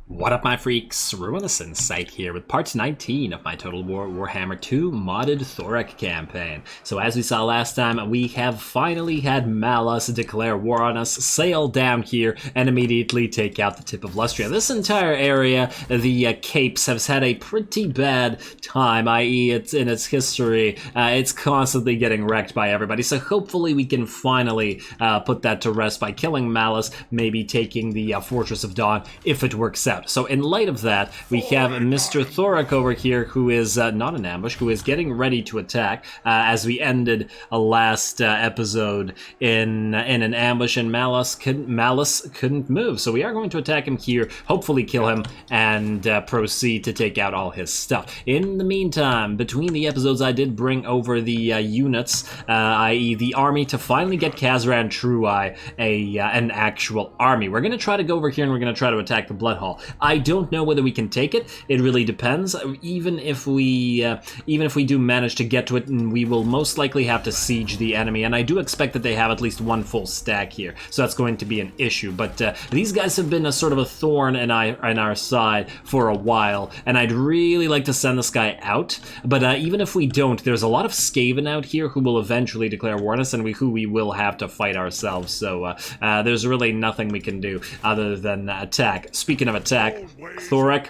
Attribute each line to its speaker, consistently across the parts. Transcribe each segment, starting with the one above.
Speaker 1: What up, my freaks? Rune Insight here with part 19 of my Total Warhammer II modded Thorek campaign. So as we saw last time, we have finally had Malus declare war on us, sail down here, and immediately take out the tip of Lustria. This entire area, the Capes, has had a pretty bad time, i.e. it's in its history. It's constantly getting wrecked by everybody, so hopefully we can finally put that to rest by killing Malus, maybe taking the Fortress of Dawn, if it works out. So in light of that, we have Mr. Thorek over here, who is not in ambush, who is getting ready to attack, as we ended a last episode in an ambush, and Malus couldn't move. So we are going to attack him here, hopefully kill him, and proceed to take out all his stuff. In the meantime, between the episodes, I did bring over the units, i.e. the army, to finally get Kazran Truai an actual army. We're going to try to go over here and we're going to try to attack the Blood Hall. I don't know whether we can take it. It really depends. Even if we do manage to get to it, we will most likely have to siege the enemy, and I do expect that they have at least one full stack here, so that's going to be an issue. But these guys have been a sort of a thorn in our side for a while, and I'd really like to send this guy out. But even if we don't, there's a lot of Skaven out here who will eventually declare war on us, and who we will have to fight ourselves. So there's really nothing we can do other than attack. Speaking of attack, Thorek,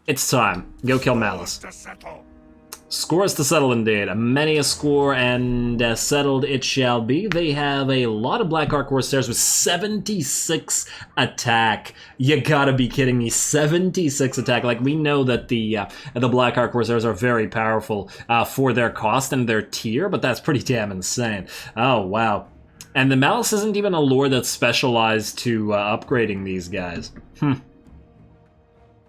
Speaker 1: it's time. Go kill Malus. Scores to settle indeed. Many a score, and settled it shall be. They have a lot of Black Ark Corsairs with 76 attack. You gotta be kidding me. 76 attack. Like, we know that the Black Ark Corsairs are very powerful for their cost and their tier, but that's pretty damn insane. Oh, wow. And the Malice isn't even a lore that's specialized to upgrading these guys.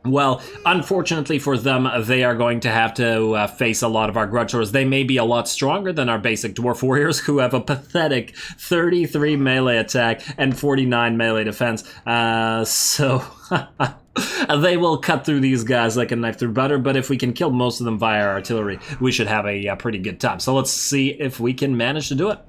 Speaker 1: Well, unfortunately for them, they are going to have to face a lot of our grudged. They may be a lot stronger than our basic dwarf warriors, who have a pathetic 33 melee attack and 49 melee defense. So they will cut through these guys like a knife through butter, but if we can kill most of them via our artillery, we should have a pretty good time. So let's see if we can manage to do it.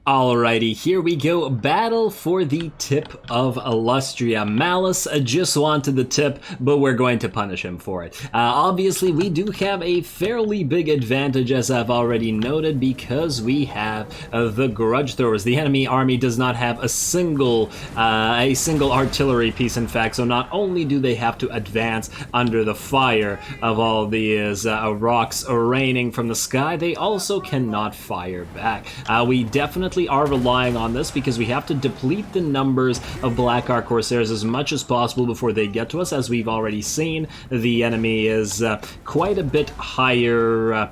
Speaker 1: Alrighty, here we go. Battle for the tip of Lustria. Malus just wanted the tip, but we're going to punish him for it. Obviously, we do have a fairly big advantage, as I've already noted, because we have the grudge throwers. The enemy army does not have a single artillery piece, in fact, so not only do they have to advance under the fire of all these rocks raining from the sky, they also cannot fire back. We definitely are relying on this because we have to deplete the numbers of Black Ark Corsairs as much as possible before they get to us. As we've already seen, the enemy is quite a bit higher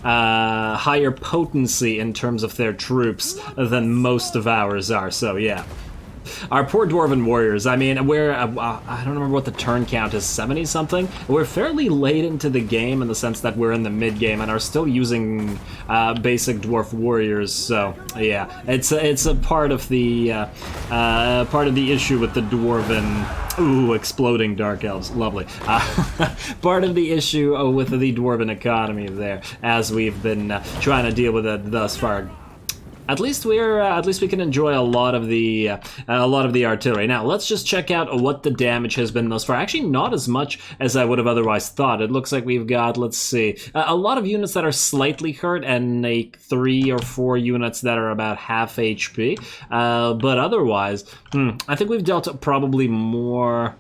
Speaker 1: potency in terms of their troops than most of ours are, so yeah. Our poor Dwarven warriors, I mean, we're, I don't remember what the turn count is, 70-something? We're fairly late into the game in the sense that we're in the mid-game and are still using basic dwarf warriors, so yeah. It's a part of the issue with the Dwarven... Ooh, exploding Dark Elves, lovely. Part of the issue with the Dwarven economy there, as we've been trying to deal with it thus far. At least we can enjoy a lot of the artillery. Now let's just check out what the damage has been thus far. Actually, not as much as I would have otherwise thought. It looks like we've got, let's see, a lot of units that are slightly hurt and 3 or 4 units that are about half HP. But otherwise, I think we've dealt probably more.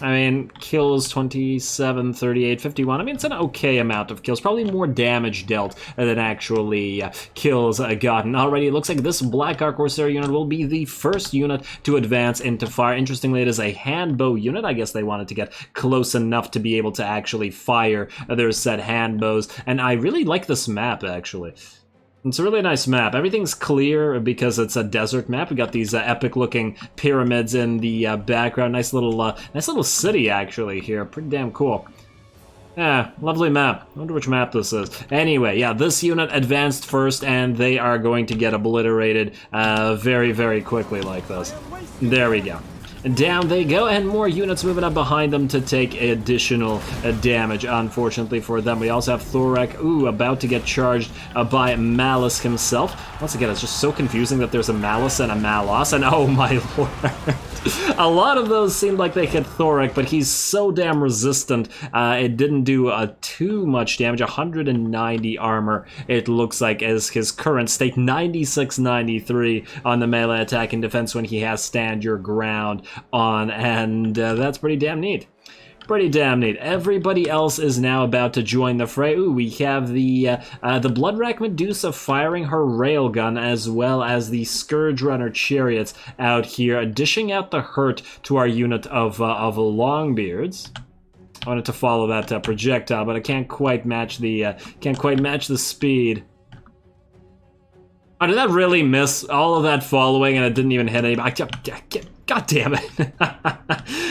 Speaker 1: I mean, kills 27, 38, 51. I mean, it's an okay amount of kills. Probably more damage dealt than actually kills gotten. Already, it looks like this Black Ark Corsair unit will be the first unit to advance into fire. Interestingly, it is a handbow unit. I guess they wanted to get close enough to be able to actually fire their said handbows. And I really like this map, actually. It's a really nice map. Everything's clear because it's a desert map. We got these epic-looking pyramids in the background. Nice little city, actually, here. Pretty damn cool. Yeah, lovely map. I wonder which map this is. Anyway, yeah, this unit advanced first, and they are going to get obliterated very, very quickly like this. There we go. And down they go, and more units moving up behind them to take additional damage, unfortunately for them. We also have Thorek, about to get charged by Malice himself. Once again, it's just so confusing that there's a Malice and a Malus, and oh my lord. A lot of those seemed like they hit Thorek, but he's so damn resistant, it didn't do too much damage. 190 armor, it looks like, as his current state. 96-93 on the melee attack and defense when he has stand your ground on, and that's pretty damn neat. Pretty damn neat. Everybody else is now about to join the fray. We have the Bloodwrack Medusa firing her railgun, as well as the Scourge Runner chariots out here, dishing out the hurt to our unit of Longbeards. I wanted to follow that projectile, but I can't quite match the speed. Oh, did that really miss all of that following, and it didn't even hit anybody? God damn it.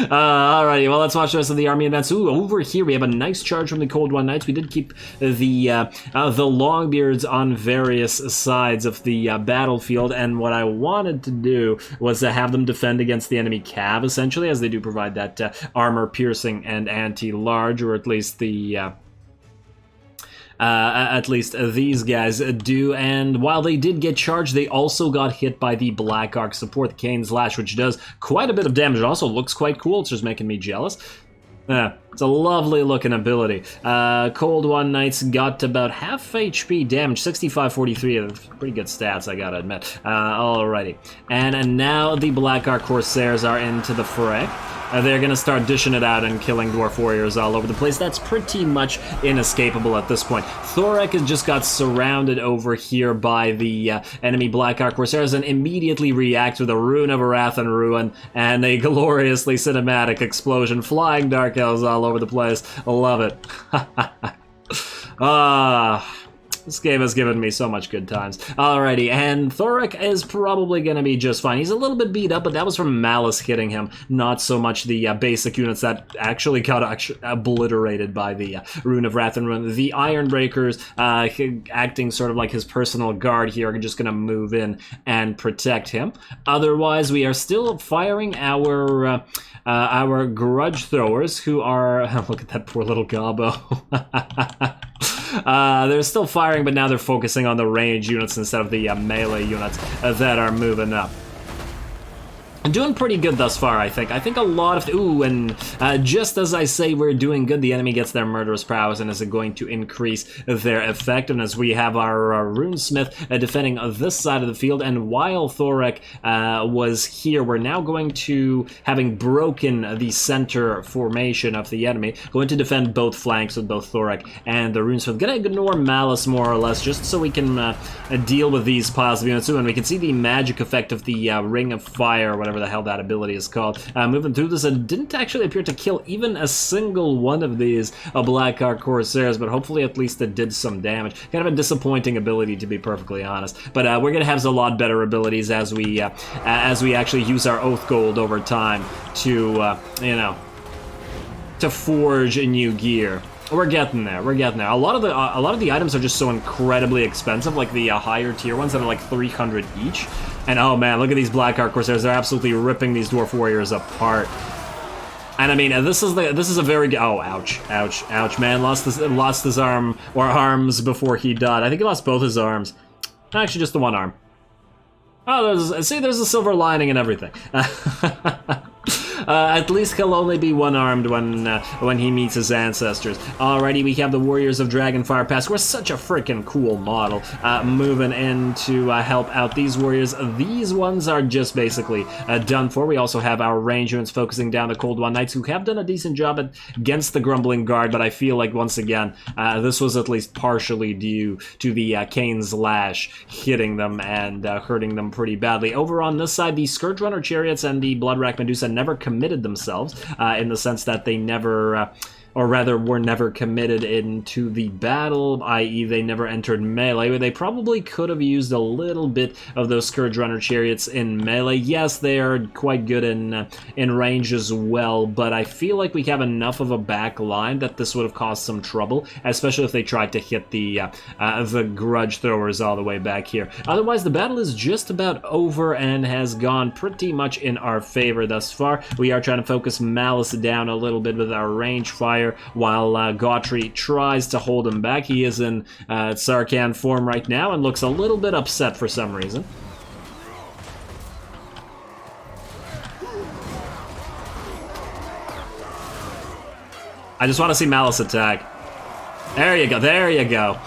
Speaker 1: Alrighty, well, let's watch the rest of the army advance. Over here we have a nice charge from the Cold One Knights. We did keep the Longbeards on various sides of the battlefield, and what I wanted to do was to have them defend against the enemy cav, essentially, as they do provide that armor-piercing and anti-large, or at least the... at least these guys do, and while they did get charged, they also got hit by the Black Arc support, the Kane's Lash, which does quite a bit of damage. It also looks quite cool. It's just making me jealous. It's a lovely looking ability. Cold One Knights got about half HP damage, 65-43, pretty good stats, I gotta admit. Alrighty, and now the Black Arc Corsairs are into the fray. They're gonna start dishing it out and killing Dwarf Warriors all over the place. That's pretty much inescapable at this point. Thorek has just got surrounded over here by the enemy Black Arc Corsairs and immediately reacts with a Rune of Wrath and Ruin and a gloriously cinematic explosion, flying Dark Elves all over the place. I love it. This game has given me so much good times. Alrighty, and Thorek is probably going to be just fine. He's a little bit beat up, but that was from Malice hitting him, not so much the basic units that actually got obliterated by the Rune of Wrath and Ruin. The Ironbreakers, acting sort of like his personal guard here, are just going to move in and protect him. Otherwise, we are still firing our grudge throwers, who are... Look at that poor little gobbo. They're still firing, but now they're focusing on the range units instead of the melee units that are moving up. Doing pretty good thus far, I think. I think a lot of... and just as I say we're doing good, the enemy gets their murderous prowess and is going to increase their effectiveness. We have our Runesmith defending this side of the field, and while Thorek was here, we're now going to, having broken the center formation of the enemy, going to defend both flanks with both Thorek and the Runesmith. Gonna ignore Malice, more or less, just so we can deal with these piles of units too, and we can see the magic effect of the Ring of Fire, whatever the hell that ability is called. Moving through this, it didn't actually appear to kill even a single one of these Black Arc Corsairs, but hopefully at least it did some damage. Kind of a disappointing ability, to be perfectly honest. But we're gonna have a lot better abilities as we actually use our Oath Gold over time to to forge new gear. We're getting there. We're getting there. A lot of the items are just so incredibly expensive, like the higher tier ones that are like 300 each. And oh man, look at these Black Arc Corsairs. They're absolutely ripping these Dwarf Warriors apart. And I mean, this is a very good... Oh, ouch, man. Lost his arm, or arms, before he died. I think he lost both his arms. Actually, just the one arm. Oh, there's a silver lining and everything. At least he'll only be one-armed when he meets his ancestors. Alrighty, we have the Warriors of Dragonfire Pass. We're such a freaking cool model. Moving in to help out these warriors. These ones are just basically done for. We also have our range units focusing down the Cold One Knights, who have done a decent job against the Grumbling Guard, but I feel like, once again, this was at least partially due to the Kane's Lash hitting them and hurting them pretty badly. Over on this side, the Scourge Runner Chariots and the Bloodwrack Medusa never committed themselves, in the sense that they never... or rather were never committed into the battle, i.e. they never entered melee. They probably could have used a little bit of those Scourge Runner chariots in melee. Yes, they are quite good in range as well, but I feel like we have enough of a back line that this would have caused some trouble, especially if they tried to hit the grudge throwers all the way back here. Otherwise, the battle is just about over and has gone pretty much in our favor thus far. We are trying to focus Malice down a little bit with our range fire, while Gautry tries to hold him back. He is in Sarkhan form right now and looks a little bit upset for some reason. I just want to see Malice attack. There you go, there you go.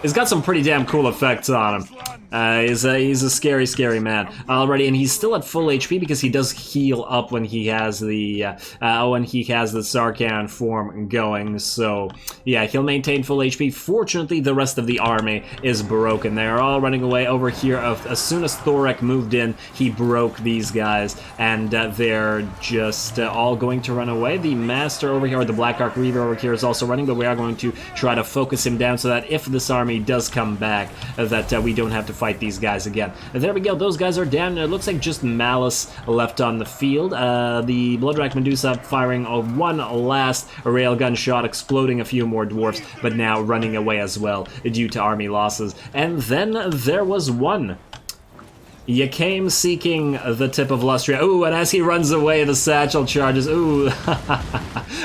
Speaker 1: He's got some pretty damn cool effects on him. He's a scary, scary man already, and he's still at full HP because he does heal up when he has the Sarkhan form going. So yeah, he'll maintain full HP. Fortunately, the rest of the army is broken. They are all running away over here. As soon as Thorek moved in, he broke these guys, and they're just all going to run away. The Master over here, or the Black Arc Reaver over here, is also running, but we are going to try to focus him down so that if this army does come back, that we don't have to fight these guys again. And there we go, those guys are down. It looks like just Malice left on the field. The Bloodrack Medusa firing one last railgun shot, exploding a few more dwarfs, but now running away as well due to army losses. And then there was one. You came seeking the tip of Lustria. Ooh, and as he runs away, the satchel charges. Ooh,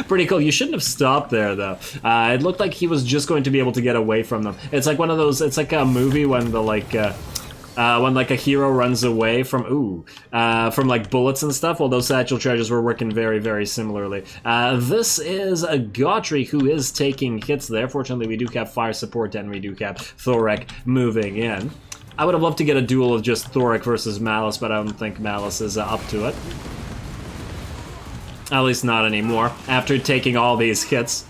Speaker 1: pretty cool. You shouldn't have stopped there, though. It looked like he was just going to be able to get away from them. It's like one of those. It's like a movie when the when like a hero runs away from like bullets and stuff. Well, those satchel charges were working very, very similarly. This is a Gautry who is taking hits there. Fortunately, we do have fire support and we do have Thorek moving in. I would have loved to get a duel of just Thorek versus Malus, but I don't think Malus is up to it. At least not anymore. After taking all these hits,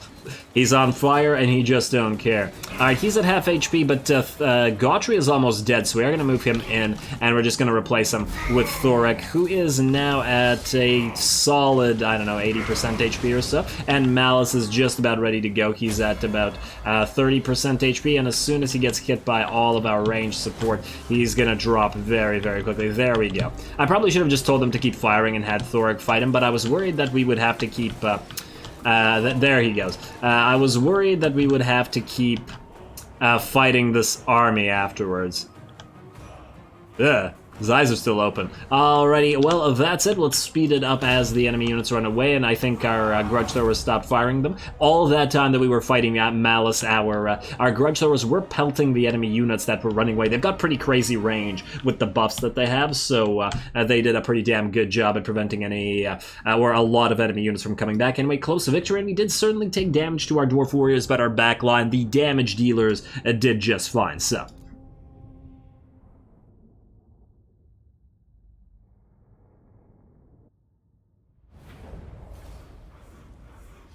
Speaker 1: he's on fire and he just don't care. Alright, he's at half HP, but Gautry is almost dead, so we are going to move him in, and we're just going to replace him with Thorek, who is now at a solid, I don't know, 80% HP or so, and Malice is just about ready to go. He's at about 30% HP, and as soon as he gets hit by all of our range support, he's going to drop very, very quickly. There we go. I probably should have just told him to keep firing and had Thorek fight him, but I was worried that we would have to keep... there he goes. I was worried that we would have to keep fighting this army afterwards. Ugh. His eyes are still open. Alrighty, well, that's it. Let's speed it up as the enemy units run away, and I think our grudge throwers stopped firing them. All that time that we were fighting Malice, our grudge throwers were pelting the enemy units that were running away. They've got pretty crazy range with the buffs that they have, so they did a pretty damn good job at preventing any, or a lot of enemy units from coming back. Anyway, close to victory, and we did certainly take damage to our dwarf warriors, but our backline, the damage dealers, did just fine, so...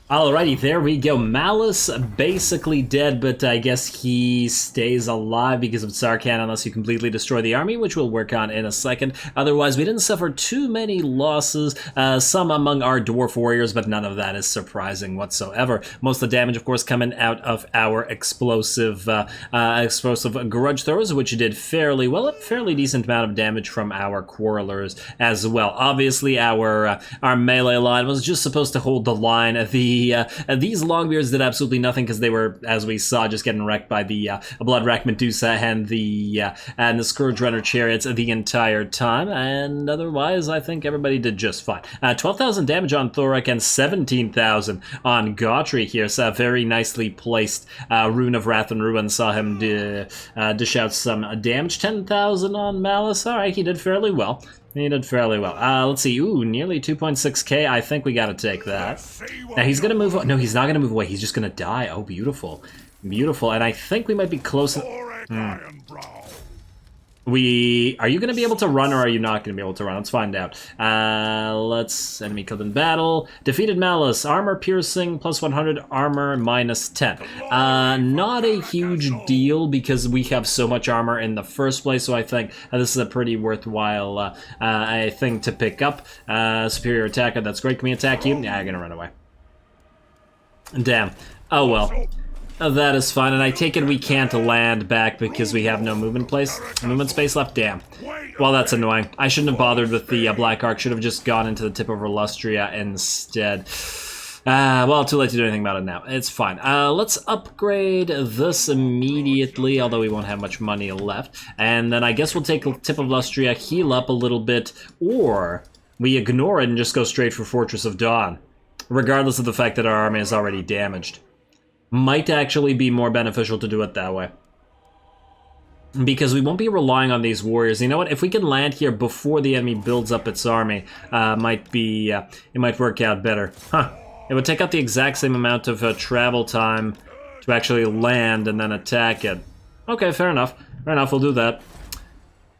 Speaker 1: Alrighty, there we go. Malus basically dead, but I guess he stays alive because of Sarkhan unless you completely destroy the army, which we'll work on in a second. Otherwise, we didn't suffer too many losses, some among our dwarf warriors, but none of that is surprising whatsoever. Most of the damage, of course, coming out of our explosive grudge throwers, which did fairly well, a fairly decent amount of damage from our quarrelers as well. Obviously, our melee line was just supposed to hold the line. These Longbeards did absolutely nothing because they were, as we saw, just getting wrecked by the Bloodrack Medusa and the Scourge Runner chariots the entire time, and otherwise I think everybody did just fine. 12,000 damage on Thorek and 17,000 on Gautry here, so very nicely placed Rune of Wrath and Ruin saw him dish out some damage. 10,000 on Malice. Alright, he did fairly well. He did fairly well. Let's see. Ooh, nearly 2.6k. I think we gotta take that. Now, he's gonna move... No, he's not gonna move away. He's just gonna die. Oh, beautiful. Beautiful. And I think we might be close... Are you going to be able to run or are you not going to be able to run? Let's find out. Enemy killed in battle. Defeated Malus. Armor piercing plus 100, armor minus 10. Not a huge deal because we have so much armor in the first place, so I think this is a pretty worthwhile thing to pick up. Superior attacker, that's great. Can we attack you? Yeah, I'm going to run away. Damn. Oh well. That is fine, and I take it we can't land back because we have no movement space left? Damn. Well, that's annoying. I shouldn't have bothered with the Black Arc. Should have just gone into the tip of Lustria instead. Well, too late to do anything about it now. It's fine. Let's upgrade this immediately, although we won't have much money left. And then I guess we'll take the tip of Lustria, heal up a little bit, or we ignore it and just go straight for Fortress of Dawn, regardless of the fact that our army is already damaged. Might actually be more beneficial to do it that way. Because we won't be relying on these warriors. You know what? If we can land here before the enemy builds up its army, it might work out better. Huh. It would take out the exact same amount of travel time to actually land and then attack it. Okay, fair enough. Fair enough, we'll do that.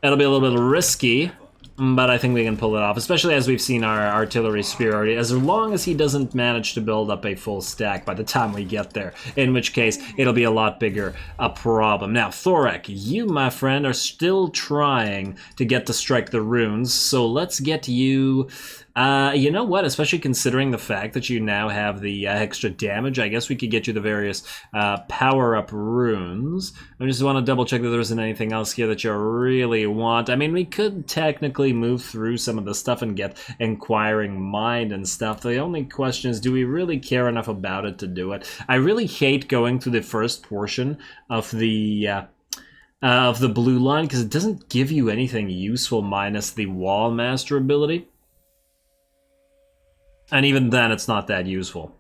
Speaker 1: It'll be a little bit risky, but I think we can pull it off, especially as we've seen our artillery spear already, as long as he doesn't manage to build up a full stack by the time we get there, in which case it'll be a lot bigger a problem. Now, Thorek, you, my friend, are still trying to get to strike the runes, so let's get you... you know what, especially considering the fact that you now have the extra damage, I guess we could get you the various power-up runes. I just want to double-check that there isn't anything else here that you really want. I mean, we could technically move through some of the stuff and get Inquiring Mind and stuff. The only question is, do we really care enough about it to do it? I really hate going through the first portion of the blue line, because it doesn't give you anything useful minus the Wall Master ability. And even then, it's not that useful.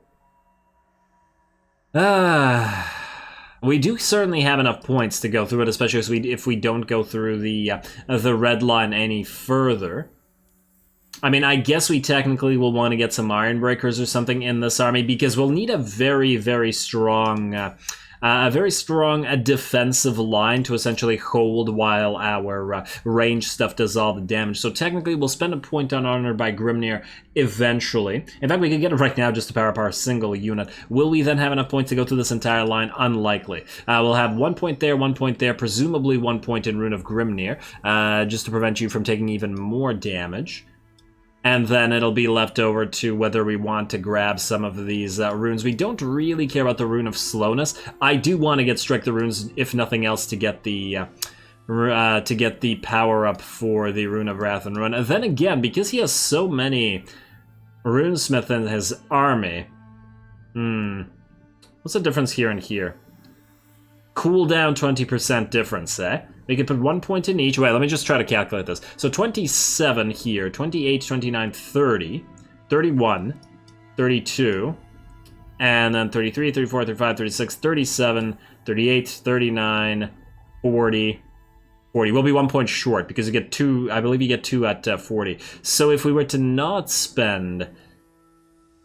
Speaker 1: We do certainly have enough points to go through it, especially if we don't go through the red line any further. I mean, I guess we technically will want to get some Iron Breakers or something in this army, because we'll need a very, very strong... defensive line to essentially hold while our range stuff does all the damage. So technically, we'll spend a point on Honored by Grimnir eventually. In fact, we could get it right now just to power up our single unit. Will we then have enough points to go through this entire line? Unlikely. We'll have 1 point there, presumably 1 point in Rune of Grimnir, just to prevent you from taking even more damage. And then it'll be left over to whether we want to grab some of these runes. We don't really care about the Rune of Slowness. I do want to get Strike the Runes, if nothing else, to get the power up for the Rune of Wrath and Ruin. And then again, because he has so many runesmith in his army, what's the difference here and here? Cooldown 20% difference, eh? We could put 1 point in each. Wait, let me just try to calculate this. So 27 here, 28, 29, 30, 31, 32, and then 33, 34, 35, 36, 37, 38, 39, 40, 40. We'll be 1 point short because you get 2, I believe you get 2 at 40. So if we were to not spend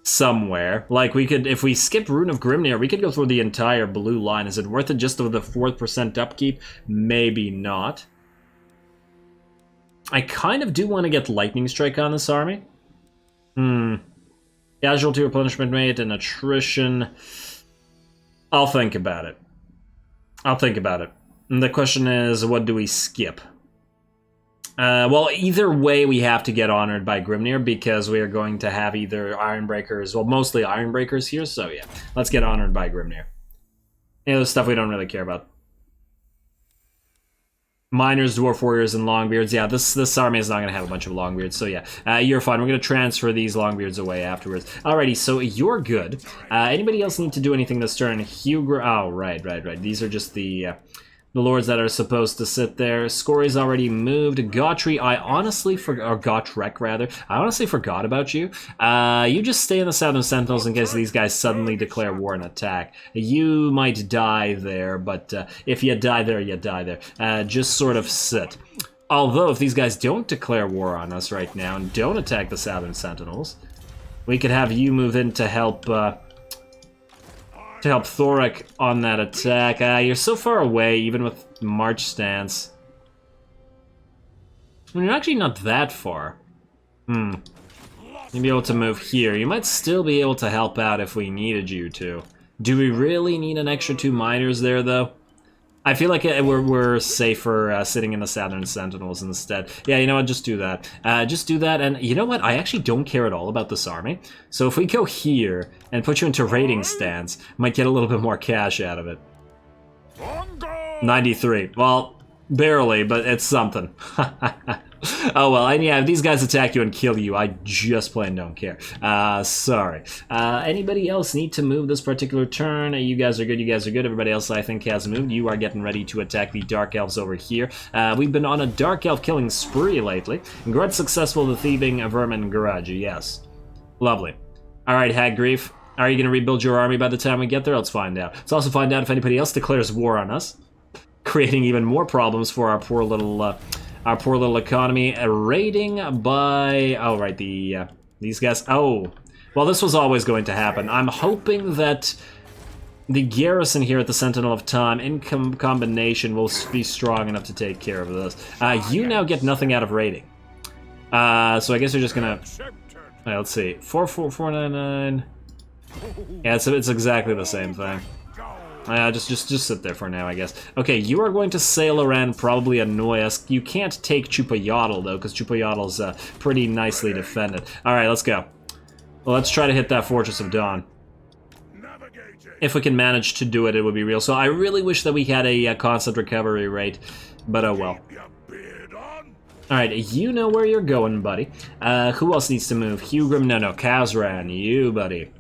Speaker 1: somewhere, like we could, if we skip Rune of Grimnir, we could go through the entire blue line. Is it worth it just with the 4% upkeep? Maybe not. I kind of do want to get Lightning Strike on this army. Casualty replenishment rate and attrition. I'll think about it. And the question is, what do we skip? Well, either way, we have to get Honored by Grimnir because we are going to have either Iron Breakers, well, mostly Iron Breakers here, so yeah. Let's get Honored by Grimnir. Any other stuff we don't really care about. Miners, Dwarf Warriors, and Longbeards. Yeah, this army is not going to have a bunch of Longbeards, so yeah. You're fine. We're going to transfer these Longbeards away afterwards. Alrighty, so you're good. Anybody else need to do anything this turn? Oh, right. These are just the lords that are supposed to sit there. Scory's already moved. Gautry, I honestly forgot, or Gautrek rather, I honestly forgot about you. You just stay in the Southern Sentinels in case these guys suddenly declare war and attack. You might die there, but if you die there, you die there. Just sort of sit. Although, if these guys don't declare war on us right now and don't attack the Southern Sentinels, we could have you move in to help Thorek on that attack. You're so far away, even with March Stance. Well, you're actually not that far. You'd be able to move here. You might still be able to help out if we needed you to. Do we really need an extra 2 miners there, though? I feel like we're safer sitting in the Southern Sentinels instead. Yeah, you know what? Just do that. Just do that, and you know what? I actually don't care at all about this army. So if we go here and put you into raiding stance, might get a little bit more cash out of it. 93. Well, barely, but it's something. Oh well, and yeah, if these guys attack you and kill you, I just plain don't care. Sorry. Anybody else need to move this particular turn? You guys are good, you guys are good. Everybody else, I think, has moved. You are getting ready to attack the Dark Elves over here. We've been on a Dark Elf killing spree lately. Grudge successful, the thieving vermin grudge, yes. Lovely. Alright, Hag Grief. Are you going to rebuild your army by the time we get there? Let's find out. Let's also find out if anybody else declares war on us, creating even more problems for our poor little economy. Raiding by... oh, right, these guys... oh, well, this was always going to happen. I'm hoping that the garrison here at the Sentinel of Time, in combination, will be strong enough to take care of this. You now get nothing out of raiding. So I guess you're just gonna... right, let's see. 44499... yeah, it's exactly the same thing. Just sit there for now, I guess. Okay, you are going to sail around, probably annoy us. You can't take Chupayotl, though, because Chupayotl's pretty nicely defended. Alright, let's go. Well, let's try to hit that Fortress of Dawn. If we can manage to do it, it would be real. So I really wish that we had a constant recovery rate, but oh well. Alright, you know where you're going, buddy. Who else needs to move? Hugrim? No, Kazran. You, buddy.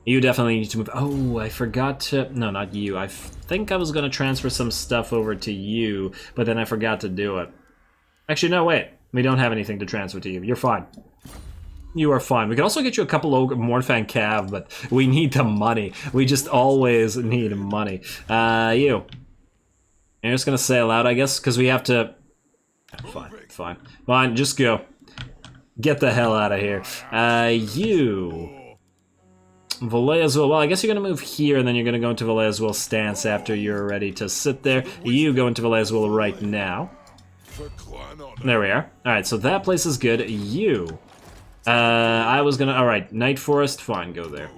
Speaker 1: You definitely need to move. Oh, I forgot to... no, not you. I think I was going to transfer some stuff over to you, but then I forgot to do it. Actually, no, wait. We don't have anything to transfer to you. You're fine. You are fine. We can also get you a couple of Mornfang Cav, but we need the money. We just always need money. You. You're just going to sail out, I guess, because we have to... Fine, just go. Get the hell out of here. You... Valleaswell, well, I guess you're going to move here, and then you're going to go into Valleaswell stance after you're ready to sit there. You go into Valleaswell right now. There we are. Alright, so that place is good. You. I was going to... alright, Night Forest, fine, go there.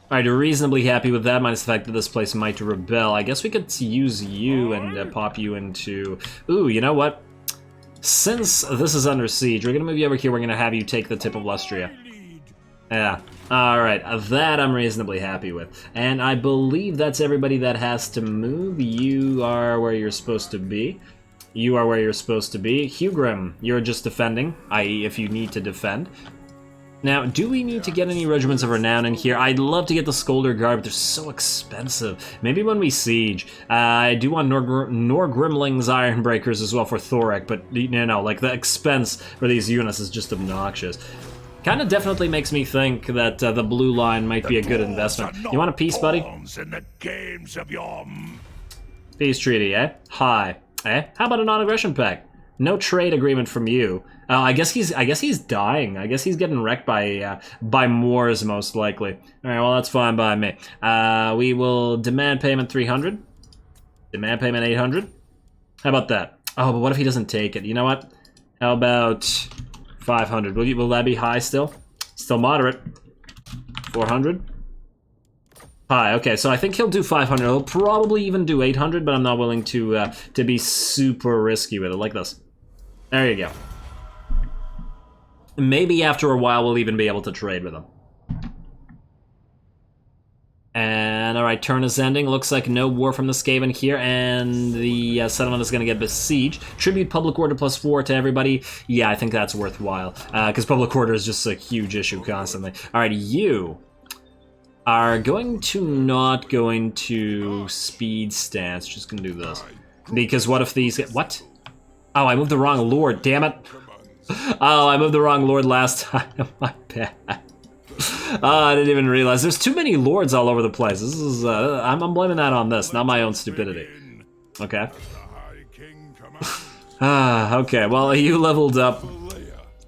Speaker 1: Alright, you're reasonably happy with that, minus the fact that this place might rebel. I guess we could use you and pop you into... ooh, you know what? Since this is under siege, we're going to move you over here. We're going to have you take the tip of Lustria. Yeah, alright, that I'm reasonably happy with. And I believe that's everybody that has to move. You are where you're supposed to be. You are where you're supposed to be. Hugrim, you're just defending, i.e. if you need to defend. Now, do we need to get any regiments of renown in here? I'd love to get the Skolder Guard, but they're so expensive. Maybe when we siege. I do want Norgrimling's Ironbreakers as well for Thorek, but, you know, like, the expense for these units is just obnoxious. Kind of definitely makes me think that the blue line might be a good investment. You want a peace, buddy? Peace treaty, eh? Hi. Eh? How about a non-aggression pact? No trade agreement from you. I guess he's dying. I guess he's getting wrecked by Moors, most likely. All right, well, that's fine by me. We will demand payment 300. Demand payment 800. How about that? Oh, but what if he doesn't take it? You know what? How about 500? Will that be high still? Still moderate. 400. High. Okay, so I think he'll do 500. He'll probably even do 800, but I'm not willing to be super risky with it, like this. There you go. Maybe after a while we'll even be able to trade with him. And alright, turn is ending. Looks like no war from the Skaven here, and the settlement is going to get besieged. Tribute public order +4 to everybody. Yeah, I think that's worthwhile, because public order is just a huge issue constantly. Alright, you are going to not go into speed stance. Just going to do this. Because what if these get... what? Oh, I moved the wrong lord, damn it. Oh, I moved the wrong lord last time. My bad. Oh, I didn't even realize. There's too many lords all over the place. This is, I'm blaming that on this, not my own stupidity. Okay. Okay, well, you leveled up.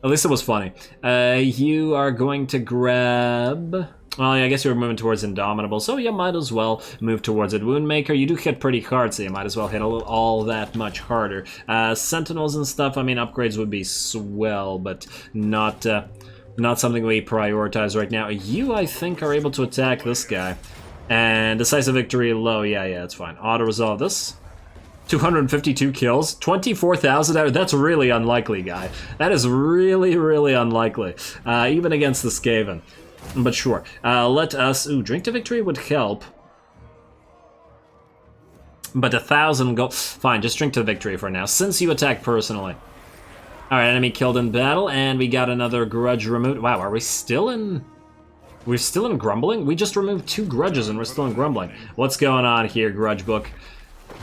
Speaker 1: At least it was funny. You are going to grab Well, yeah, I guess you were moving towards Indomitable, so you might as well move towards it. Woundmaker, you do hit pretty hard, so you might as well hit all that much harder. Sentinels and stuff, I mean, upgrades would be swell, but not something we prioritize right now. You, I think, are able to attack this guy. And decisive victory low, yeah, it's fine. Auto-resolve this. 252 kills, 24,000. That's really unlikely, guy. That is really, really unlikely, even against the Skaven. But sure, let us... Ooh, drink to victory would help. But 1,000 gold... Fine, just drink to victory for now, since you attack personally. Alright, enemy killed in battle, and we got another grudge removed. Wow, are we still in... We're still in Grumbling? We just removed 2 grudges and we're still in Grumbling. What's going on here, Grudge Book?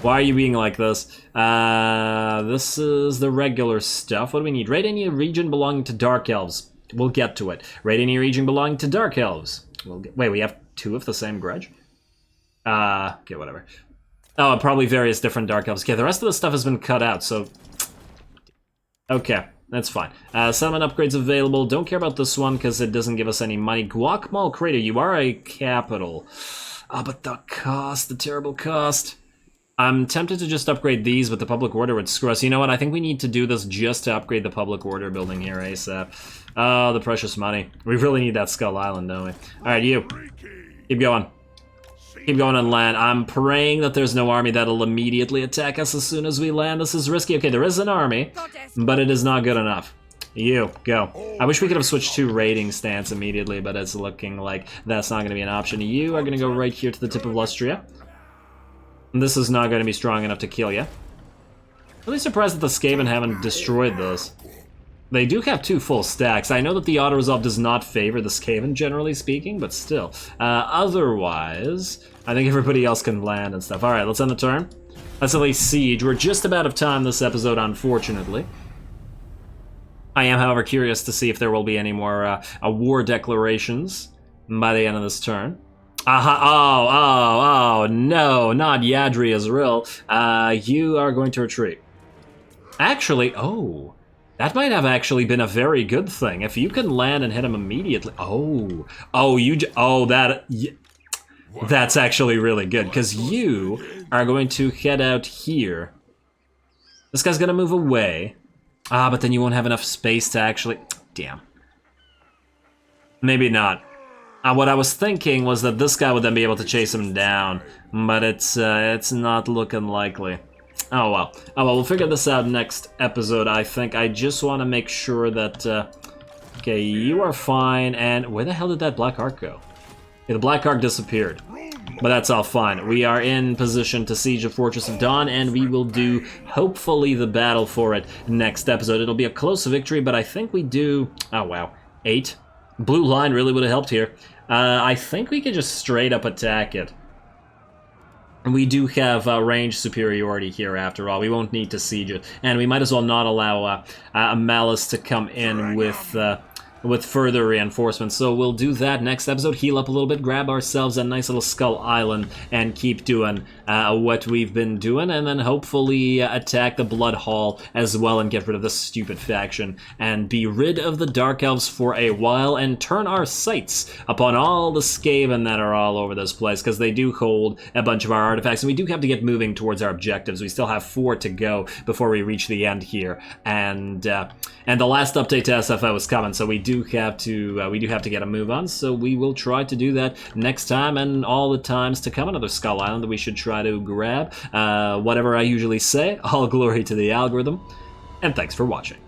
Speaker 1: Why are you being like this? This is the regular stuff. What do we need? Raid any region belonging to Dark Elves. We'll get to it. Raid any region belonging to Dark Elves. Wait, we have 2 of the same grudge? Okay, whatever. Oh, probably various different Dark Elves. Okay, the rest of the stuff has been cut out, so... Okay, that's fine. Settlement upgrades available. Don't care about this one because it doesn't give us any money. Guacamole Crater, you are a capital. But the cost, the terrible cost. I'm tempted to just upgrade these, but the public order would screw us. You know what? I think we need to do this just to upgrade the public order building here ASAP. Oh, the precious money. We really need that Skull Island, don't we? Alright, you. Keep going. Keep going on land. I'm praying that there's no army that'll immediately attack us as soon as we land. This is risky. Okay, there is an army, but it is not good enough. You, go. I wish we could have switched to raiding stance immediately, but it's looking like that's not going to be an option. You are going to go right here to the tip of Lustria. This is not going to be strong enough to kill you. Really surprised that the Skaven haven't destroyed this. They do have 2 full stacks. I know that the auto-resolve does not favor the Skaven, generally speaking, but still. Otherwise, I think everybody else can land and stuff. Alright, let's end the turn. Let's at least siege. We're just about out of time this episode, unfortunately. I am, however, curious to see if there will be any more war declarations by the end of this turn. Oh, no, not Yadri Azrael. You are going to retreat. Actually, that might have actually been a very good thing. If you can land and hit him immediately. That's actually really good, because you are going to head out here. This guy's gonna move away. But then you won't have enough space to actually... Damn. Maybe not. What I was thinking was that this guy would then be able to chase him down, but it's not looking likely. Oh well, we'll figure this out next episode, I think. I just want to make sure that, okay, you are fine, and where the hell did that Black Ark go? Okay, the Black Ark disappeared, but that's all fine. We are in position to siege the Fortress of Dawn, and we will do, hopefully, the battle for it next episode. It'll be a close victory, but I think we do, oh wow, 8. Blue line really would have helped here. I think we could just straight up attack it. We do have range superiority here after all. We won't need to siege it. And we might as well not allow a Malice to come in with further reinforcements. So we'll do that next episode, heal up a little bit, grab ourselves a nice little Skull Island, and keep doing what we've been doing, and then hopefully attack the Blood Hall as well and get rid of this stupid faction, and be rid of the Dark Elves for a while, and turn our sights upon all the Skaven that are all over this place, because they do hold a bunch of our artifacts, and we do have to get moving towards our objectives. We still have 4 to go before we reach the end here, and the last update to SFO is coming, so we do have to get a move on, so we will try to do that next time and all the times to come. Another Skull Island that we should try to grab. Whatever I usually say, all glory to the algorithm, and thanks for watching.